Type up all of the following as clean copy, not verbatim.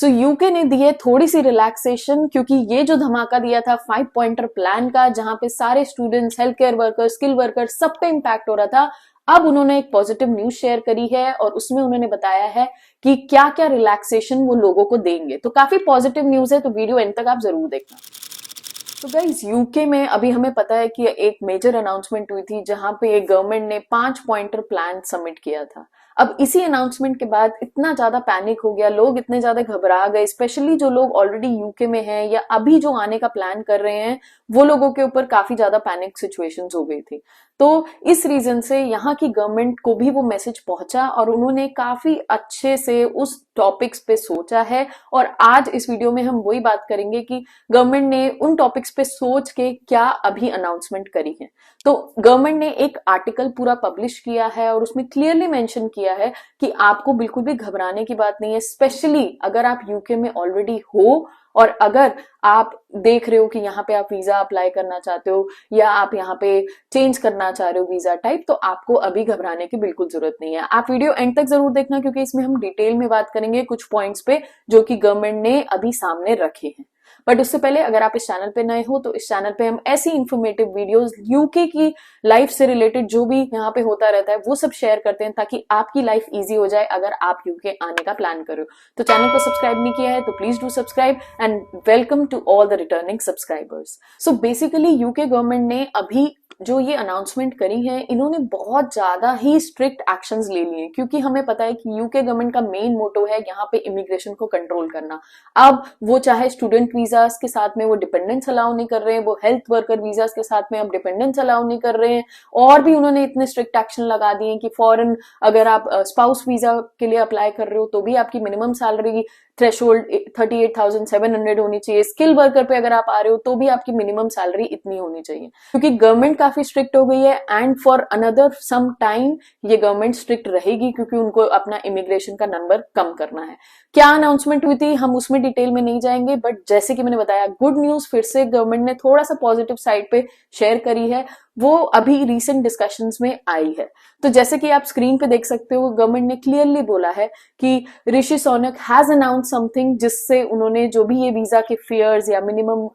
सो UK ने दी है थोड़ी सी रिलैक्सेशन, क्योंकि ये जो धमाका दिया था 5 पॉइंटर प्लान का, जहां पे सारे students, health care workers, skill workers, सब पे इम्पैक्ट हो रहा था, अब उन्होंने एक पॉजिटिव न्यूज शेयर करी है और उसमें उन्होंने बताया है कि क्या क्या रिलैक्सेशन वो लोगों को देंगे। तो काफी पॉजिटिव न्यूज है, तो वीडियो एंड तक आप जरूर देखना। तो गाइज यूके में अभी हमें पता है कि एक मेजर अनाउंसमेंट हुई थी, जहां पे एक गवर्नमेंट ने 5 पॉइंटर प्लान सबमिट किया था। अब इसी अनाउंसमेंट के बाद इतना ज्यादा पैनिक हो गया, लोग इतने ज्यादा घबरा गए, स्पेशली जो लोग ऑलरेडी यूके में हैं या अभी जो आने का प्लान कर रहे हैं, वो लोगों के ऊपर काफी ज्यादा पैनिक सिचुएशंस हो गई थी। तो इस रीजन से यहाँ की गवर्नमेंट को भी वो मैसेज पहुंचा और उन्होंने काफी अच्छे से उस टॉपिक्स पे सोचा है। और आज इस वीडियो में हम वही बात करेंगे कि गवर्नमेंट ने उन टॉपिक्स पे सोच के क्या अभी अनाउंसमेंट करी है। तो गवर्नमेंट ने एक आर्टिकल पूरा पब्लिश किया है और उसमें क्लियरली मेंशन किया है कि आपको बिल्कुल भी घबराने की बात नहीं है, स्पेशली अगर आप यूके में ऑलरेडी हो और अगर आप देख रहे हो कि यहाँ पे आप वीजा अप्लाई करना चाहते हो या आप यहाँ पे चेंज करना चाह रहे हो वीजा टाइप, तो आपको अभी घबराने की बिल्कुल जरूरत नहीं है। आप वीडियो एंड तक जरूर देखना, क्योंकि इसमें हम डिटेल में बात करेंगे कुछ पॉइंट्स पे जो कि गवर्नमेंट ने अभी सामने रखे हैं। बट उससे पहले अगर आप इस चैनल पे नए हो तो इस चैनल पे हम ऐसी इंफॉर्मेटिव वीडियोस यूके की लाइफ से रिलेटेड जो भी यहाँ पे होता रहता है वो सब शेयर करते हैं, ताकि आपकी लाइफ इजी हो जाए अगर आप यूके आने का प्लान करो। तो चैनल को सब्सक्राइब नहीं किया है तो please do subscribe and welcome to all the returning subscribers. So basically UK government ने अभी जो ये अनाउंसमेंट करी है, इन्होंने बहुत ज्यादा ही स्ट्रिक्ट एक्शंस ले लिए, क्योंकि हमें पता है कि यूके गवर्नमेंट का मेन मोटो है यहाँ पे इमिग्रेशन को कंट्रोल करना। अब वो चाहे स्टूडेंट वीजास के साथ में वो डिपेंडेंट्स अलाउ नहीं कर रहे हैं, वो हेल्थ वर्कर वीजास के साथ में अब डिपेंडेंट्स अलाउ नहीं कर रहे हैं, और भी उन्होंने इतने स्ट्रिक्ट एक्शन लगा दिए कि फॉरेन अगर आप स्पाउस वीजा के लिए अप्लाई कर रहे हो तो भी आपकी मिनिमम सैलरी थ्रेशोल्ड 38,700 होनी चाहिए। स्किल वर्कर पे अगर आप आ रहे हो तो भी आपकी मिनिमम सैलरी इतनी होनी चाहिए, क्योंकि गवर्नमेंट काफी स्ट्रिक्ट हो गई है and for another some time ये गवर्नमेंट स्ट्रिक्ट रहेगी, क्योंकि उनको अपना इमिग्रेशन का नंबर कम करना है। क्या अनाउंसमेंट हुई थी हम उसमें डिटेल में नहीं जाएंगे, बट जैसे कि मैंने बताया, गुड न्यूज फिर से गवर्नमेंट ने थोड़ा सा पॉजिटिव साइड पे शेयर करी है, वो अभी रीसेंट डिस्कशंस में आई है। तो जैसे कि आप स्क्रीन पे देख सकते हो, गवर्नमेंट ने क्लियरली बोला है कि Rishi Sunak has announce something, जिससे उन्होंने जो भी ये वीजा के फेयर्स या मिनिमम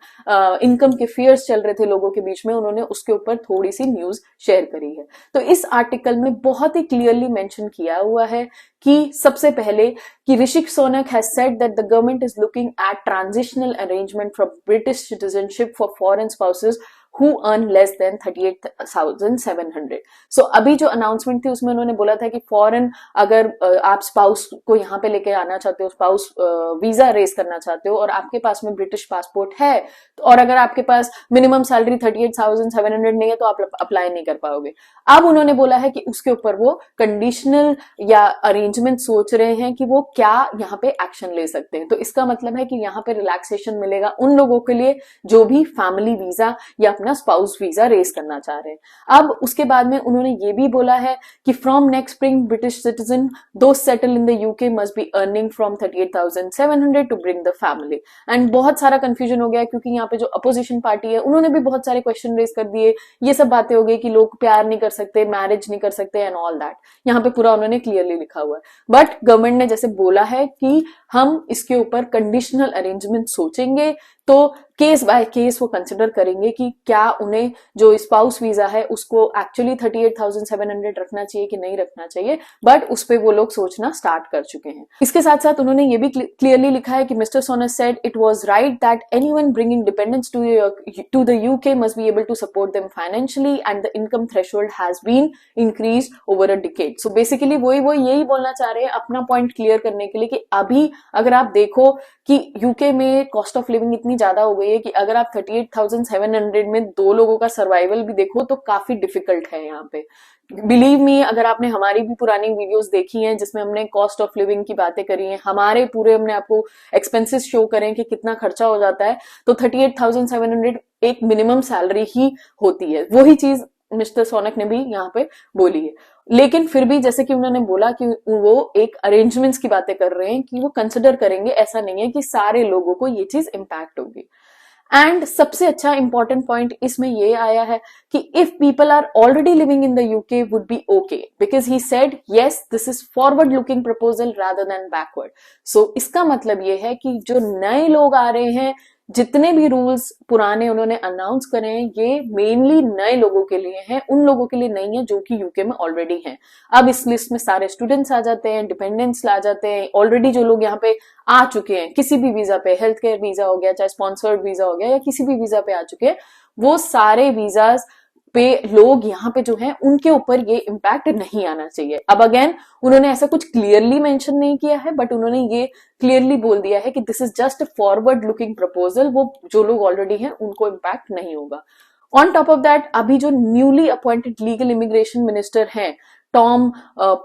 इनकम के फेयर्स चल रहे थे लोगों के बीच में, उन्होंने उसके ऊपर थोड़ी सी न्यूज शेयर करी है। तो इस आर्टिकल में बहुत ही क्लियरली मेंशन किया हुआ है कि सबसे पहले कि Rishi Sunak has said that the government is looking at transitional arrangement for British citizenship for foreign spouses who earn less than 38,700। So अभी जो अनाउंसमेंट थी उसमें उन्होंने बोला था कि फॉरेन अगर आप स्पाउस को यहाँ पे लेके आना चाहते हो, स्पाउस वीजा रेस करना चाहते हो और आपके पास में ब्रिटिश पासपोर्ट है, और अगर आपके पास मिनिमम सैलरी 38,700 नहीं है तो आप अप्लाई नहीं कर पाओगे। अब उन्होंने बोला है कि उसके ऊपर वो कंडीशनल या अरेंजमेंट सोच रहे हैं कि वो क्या यहाँ पे एक्शन ले सकते हैं। तो इसका मतलब है कि यहाँ पे रिलैक्सेशन मिलेगा उन लोगों के लिए जो भी फैमिली वीजा या अपना स्पाउस वीजा रेस करना चाह रहे हैं। अब उसके बाद में उन्होंने ये भी बोला है कि from next spring British citizen those settle in the UK must be earning from 38,700 to bring the family. And बहुत सारा कंफ्यूजन हो गया, क्योंकि यहाँ पे जो अपोजिशन पार्टी है उन्होंने भी बहुत सारे क्वेश्चन रेस कर दिए, ये सब बातें हो गई कि लोग प्यार नहीं कर सकते, मैरिज नहीं कर सकते एंड ऑल दैट। यहाँ पे पूरा उन्होंने क्लियरली लिखा हुआ है, बट गवर्नमेंट ने जैसे बोला है कि हम इसके ऊपर कंडीशनल अरेंजमेंट सोचेंगे, तो केस बाय केस वो कंसिडर करेंगे कि क्या उन्हें जो स्पाउस वीजा है उसको एक्चुअली 38,700 रखना चाहिए कि नहीं रखना चाहिए, बट उस पे वो लोग सोचना स्टार्ट कर चुके हैं। इसके साथ साथ उन्होंने ये भी क्लियरली लिखा है कि mister Sunak said it was right that anyone bringing dependants to the UK must be able to support them financially and the income threshold has been increased over a decade. So basically वो यही बोलना चाह रहे हैं अपना point clear करने के लिए कि अभी अगर आप देखो कि यूके में कॉस्ट ऑफ लिविंग इतनी ज्यादा हो गई है कि अगर आप 38,700 में दो लोगों का सर्वाइवल भी देखो तो काफी डिफिकल्ट है यहाँ पे। बिलीव मी, अगर आपने हमारी भी पुरानी वीडियोस देखी हैं जिसमें हमने कॉस्ट ऑफ लिविंग की बातें करी हैं, हमारे पूरे हमने आपको एक्सपेंसेस शो करें कि कितना खर्चा हो जाता है, तो 38,700 एक मिनिमम सैलरी ही होती है। वही चीज मिस्टर सोनक ने भी यहाँ पे बोली है, लेकिन फिर भी जैसे कि उन्होंने बोला कि वो एक अरेंजमेंट्स की बातें कर रहे हैं कि वो कंसिडर करेंगे, ऐसा नहीं है कि सारे लोगों को ये चीज इम्पैक्ट होगी। एंड सबसे अच्छा इंपॉर्टेंट पॉइंट इसमें ये आया है कि if people are already living in the UK would be okay, because he said yes this is forward looking proposal rather than backward. So इसका मतलब ये है कि जो नए लोग आ रहे हैं, जितने भी रूल्स पुराने उन्होंने अनाउंस करे हैं, ये मेनली नए लोगों के लिए हैं, उन लोगों के लिए नहीं है जो कि यूके में ऑलरेडी हैं। अब इस लिस्ट में सारे स्टूडेंट्स आ जाते हैं, डिपेंडेंट्स आ जाते हैं, ऑलरेडी जो लोग यहाँ पे आ चुके हैं किसी भी वीजा पे, हेल्थ केयर वीजा हो गया, चाहे स्पॉन्सर्ड वीजा हो गया, या किसी भी वीजा पे आ चुके हैं, वो सारे वीजाज पे लोग यहाँ पे जो हैं उनके ऊपर ये इम्पैक्ट नहीं आना चाहिए। अब अगेन उन्होंने ऐसा कुछ क्लियरली मेंशन नहीं किया है, बट उन्होंने ये क्लियरली बोल दिया है कि this is just forward looking proposal, वो जो लोग ऑलरेडी हैं उनको इम्पैक्ट नहीं होगा। ऑन टॉप ऑफ दैट, अभी जो newly appointed legal immigration minister हैं Tom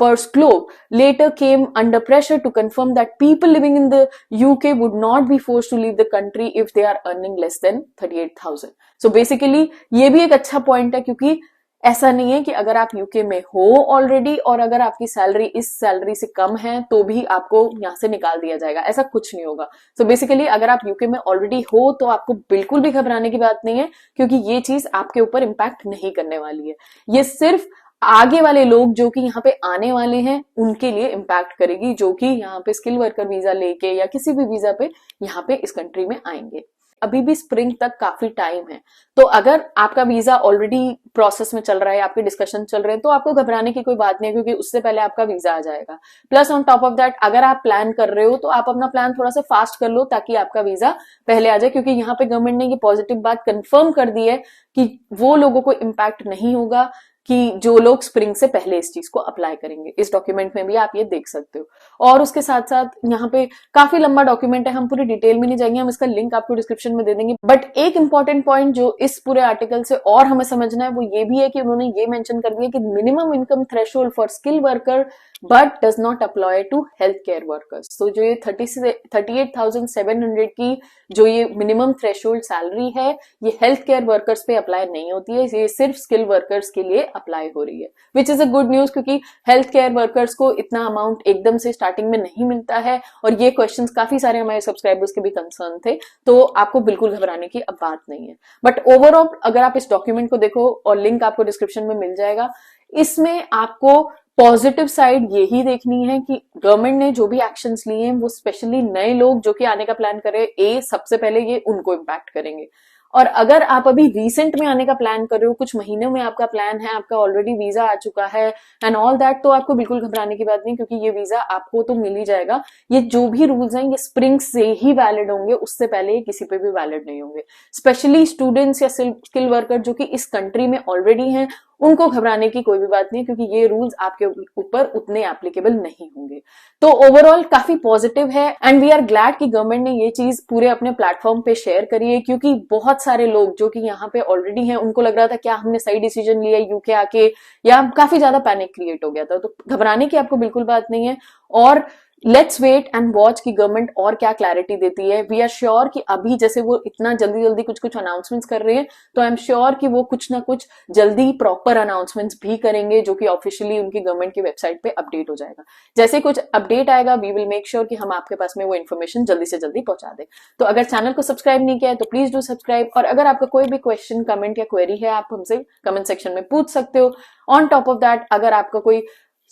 Persclove later came under pressure to confirm that people living in the UK would not be forced to leave the country if they are earning less than 38,000. So basically ये भी एक अच्छा point है, क्योंकि ऐसा नहीं है कि अगर आप यूके में हो ऑलरेडी और अगर आपकी सैलरी इस सैलरी से कम है तो भी आपको यहां से निकाल दिया जाएगा, ऐसा कुछ नहीं होगा। सो बेसिकली अगर आप यूके में ऑलरेडी हो तो आपको बिल्कुल भी घबराने की बात नहीं है, क्योंकि ये चीज आपके ऊपर इम्पैक्ट नहीं करने वाली है। ये सिर्फ आगे वाले लोग जो कि यहाँ पे आने वाले हैं उनके लिए इम्पैक्ट करेगी, जो कि यहाँ पे स्किल वर्कर वीजा लेके या किसी भी वीजा पे यहाँ पे इस कंट्री में आएंगे। अभी भी स्प्रिंग तक काफी टाइम है, तो अगर आपका वीजा ऑलरेडी प्रोसेस में चल रहा है, आपके डिस्कशन चल रहे हैं, तो आपको घबराने की कोई बात नहीं है, क्योंकि उससे पहले आपका वीजा आ जाएगा। Plus on top of that, अगर आप प्लान कर रहे हो तो आप अपना प्लान थोड़ा सा फास्ट कर लो ताकि आपका वीजा पहले आ जाए, क्योंकि यहाँ पे गवर्नमेंट ने ये पॉजिटिव बात कंफर्म कर दी है कि वो लोगों को इम्पैक्ट नहीं होगा कि जो लोग स्प्रिंग से पहले इस चीज को अप्लाई करेंगे। इस डॉक्यूमेंट में भी आप ये देख सकते हो। और उसके साथ साथ यहाँ पे काफी लंबा डॉक्यूमेंट है, हम पूरी डिटेल में नहीं जाएंगे, हम इसका लिंक आपको डिस्क्रिप्शन में दे देंगे। बट एक इंपॉर्टेंट पॉइंट जो इस पूरे आर्टिकल से और हमें समझना है वो ये भी है कि उन्होंने ये मेंशन कर दिया कि minimum income threshold for skill worker but does not apply to health care workers. तो जो ये 38,700 की जो ये मिनिमम थ्रेशोल्ड सैलरी है, ये हेल्थ केयर वर्कर्स पे अप्लाई नहीं होती है, ये सिर्फ स्किल वर्कर्स के लिए अप्लाई हो रही है, which is a good news, क्योंकि हेल्थ केयर वर्कर्स को इतना अमाउंट एकदम से स्टार्टिंग में नहीं मिलता है। और ये क्वेश्चंस काफी सारे हमारे सब्सक्राइबर्स के भी कंसर्न थे, तो आपको बिल्कुल घबराने की अब बात नहीं है। बट ओवरऑल अगर आप इस डॉक्यूमेंट को देखो, और लिंक आपको डिस्क्रिप्शन में मिल जाएगा, इसमें आपको पॉजिटिव साइड यही देखनी है कि गवर्नमेंट ने जो भी एक्शंस लिए हैं वो स्पेशली नए लोग जो कि आने का प्लान कर रहे हैं, सबसे पहले ये उनको इम्पैक्ट करेंगे। और अगर आप अभी रिसेंट में आने का प्लान कर रहे हो, कुछ महीनों में आपका प्लान है, आपका ऑलरेडी वीजा आ चुका है एंड ऑल दैट, तो आपको बिल्कुल घबराने की बात नहीं, क्योंकि ये वीजा आपको तो मिल ही जाएगा। ये जो भी रूल्स हैं ये स्प्रिंग से ही वैलिड होंगे, उससे पहले ये किसी पे भी वैलिड नहीं होंगे। स्पेशली स्टूडेंट्स या स्किल वर्कर जो कि इस कंट्री में ऑलरेडी हैं, उनको घबराने की कोई भी बात नहीं, क्योंकि ये रूल्स आपके ऊपर उतने एप्लीकेबल नहीं होंगे। तो ओवरऑल काफी पॉजिटिव है एंड वी आर ग्लैड कि गवर्नमेंट ने ये चीज पूरे अपने प्लेटफॉर्म पे शेयर करी है, क्योंकि बहुत सारे लोग जो कि यहाँ पे ऑलरेडी हैं उनको लग रहा था क्या हमने सही डिसीजन लिया यूके आके, या काफी ज्यादा पैनिक क्रिएट हो गया था। तो घबराने की आपको बिल्कुल बात नहीं है, और लेट्स वेट एंड वॉच कि गवर्नमेंट और क्या क्लैरिटी देती है। वी आर श्योर कि अभी जैसे वो इतना जल्दी जल्दी कुछ कुछ अनाउंसमेंट्स कर रहे हैं, तो आई एम श्योर कि वो कुछ ना कुछ जल्दी प्रॉपर अनाउंसमेंट्स भी करेंगे, जो कि ऑफिशियली उनकी गवर्नमेंट की वेबसाइट पे अपडेट हो जाएगा। जैसे कुछ अपडेट आएगा वी विल मेक श्योर कि हम आपके पास में वो इन्फॉर्मेशन जल्दी से जल्दी पहुंचा दें। तो अगर चैनल को सब्सक्राइब नहीं किया है तो प्लीज डू सब्सक्राइब, और अगर आपका कोई भी क्वेश्चन, कमेंट या क्वेरी है आप हमसे कमेंट सेक्शन में पूछ सकते हो। ऑन टॉप ऑफ दैट, अगर आपका कोई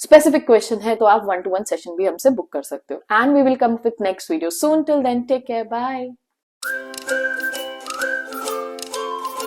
स्पेसिफिक क्वेश्चन है तो आप 1-to-1 सेशन भी हमसे बुक कर सकते हो। And we will come with next video soon, till then take care, bye.